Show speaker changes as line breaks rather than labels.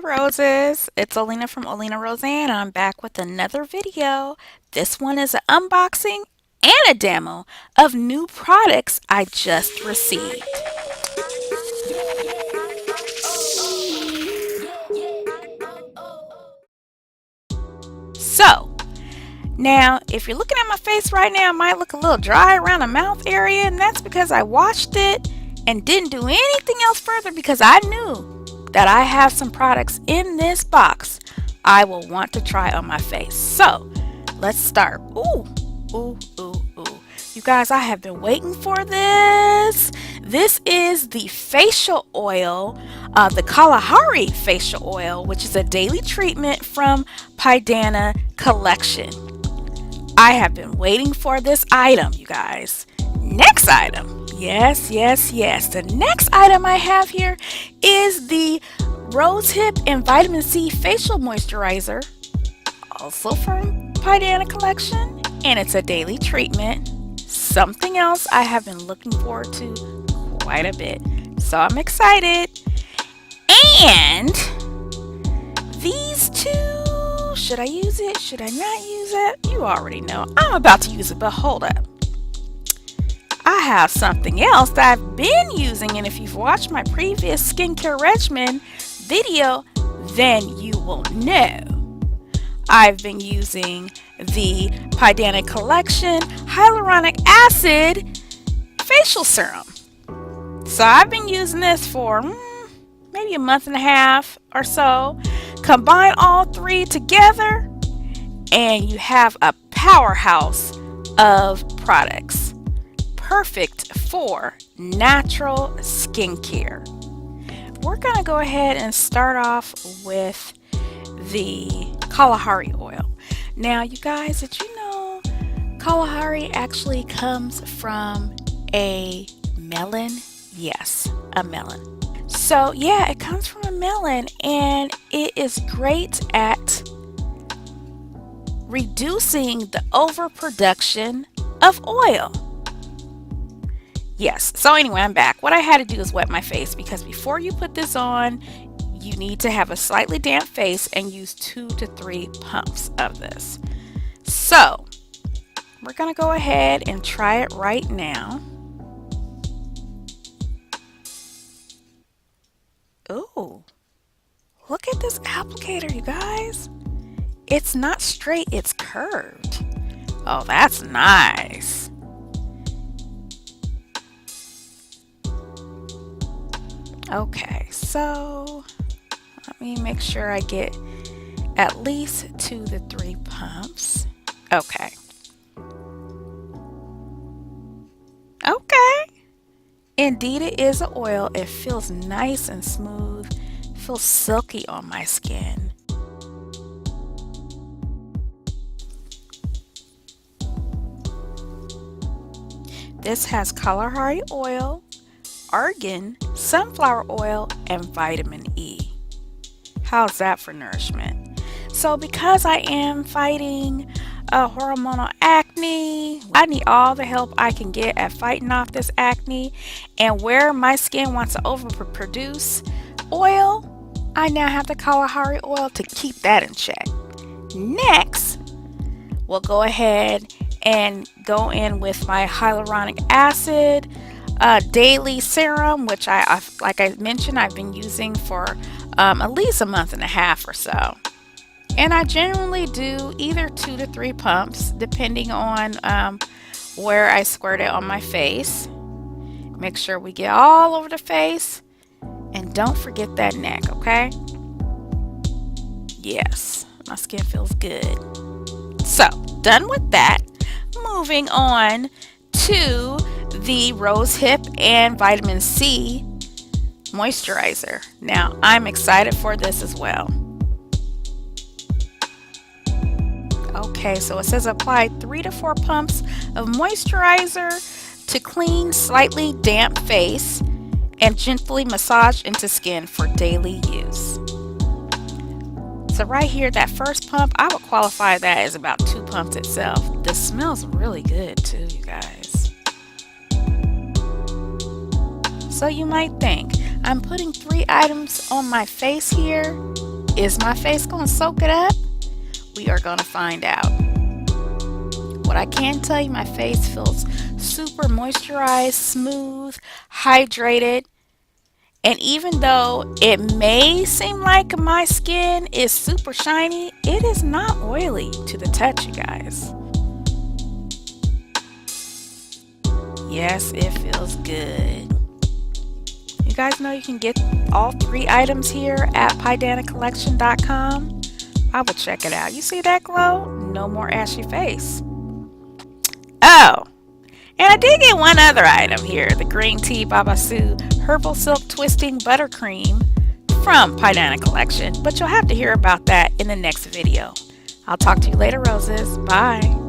Roses, it's Olena from Olena Roseanne, and I'm back with another video. This one is an unboxing and a demo of new products I just received. So, now if you're looking at my face right now, it might look a little dry around the mouth area, and that's because I washed it and didn't do anything else further because I knew that I have some products in this box I will want to try on my face. So let's start. Ooh, ooh, ooh, ooh. You guys, I have been waiting for this. This is the facial oil, the Kalahari Facial Oil, which is a daily treatment from Pydana Collection. I have been waiting for this item, you guys. Next item. Yes, yes, yes. The next item I have here is the Rosehip and Vitamin C Facial Moisturizer, also from Pydana Collection, and it's a daily treatment. Something else I have been looking forward to quite a bit. So I'm excited. And these two, should I use it? Should I not use it? You already know. I'm about to use it, but hold up. I have something else that I've been using, and if you've watched my previous skincare regimen video, then you will know. I've been using the Pydana Collection Hyaluronic Acid Facial Serum. So I've been using this for maybe a month and a half or so. Combine all three together and you have a powerhouse of products. Perfect for natural skincare. We're going to go ahead and start off with the Kalahari oil. Now, you guys, did you know Kalahari actually comes from a melon? Yes, a melon. So, yeah, it comes from a melon, and it is great at reducing the overproduction of oil. Yes, so anyway, I'm back. What I had to do is wet my face because before you put this on, you need to have a slightly damp face and use 2 to 3 pumps of this. So, we're going to go ahead and try it right now. Ooh, look at this applicator, you guys. It's not straight, it's curved. Oh, that's nice. Okay, so let me make sure I get at least 2 to 3 pumps. Okay. Okay. Indeed, it is an oil. It feels nice and smooth. It feels silky on my skin. This has Kalahari oil, argan, sunflower oil, and vitamin E. How's that for nourishment? So because I am fighting hormonal acne, I need all the help I can get at fighting off this acne. And where my skin wants to overproduce oil, I now have the Kalahari oil to keep that in check. Next, we'll go ahead and go in with my hyaluronic acid daily serum, which like I mentioned, I've been using for at least a month and a half or so. And I generally do either 2 to 3 pumps depending on where I squirt it on my face. Make sure we get all over the face, and don't forget that neck, okay? Yes, my skin feels good. So, done with that. Moving on to the Rosehip and Vitamin C Moisturizer. Now, I'm excited for this as well. Okay, so it says apply 3 to 4 pumps of moisturizer to clean, slightly damp face and gently massage into skin for daily use. So right here, that first pump, I would qualify that as about 2 pumps itself. This smells really good too, you guys. So you might think, I'm putting 3 items on my face here. Is my face going to soak it up? We are going to find out. What I can tell you, my face feels super moisturized, smooth, hydrated. And even though it may seem like my skin is super shiny, it is not oily to the touch, you guys. Yes, it feels good. You guys know you can get all 3 items here at PydanaCollection.com. I would check it out. You see that glow? No more ashy face. Oh, and I did get one other item here, the Green Tea Babasu Herbal Silk Twisting Buttercream from Pydana Collection, but you'll have to hear about that in the next video. I'll talk to you later, roses. Bye.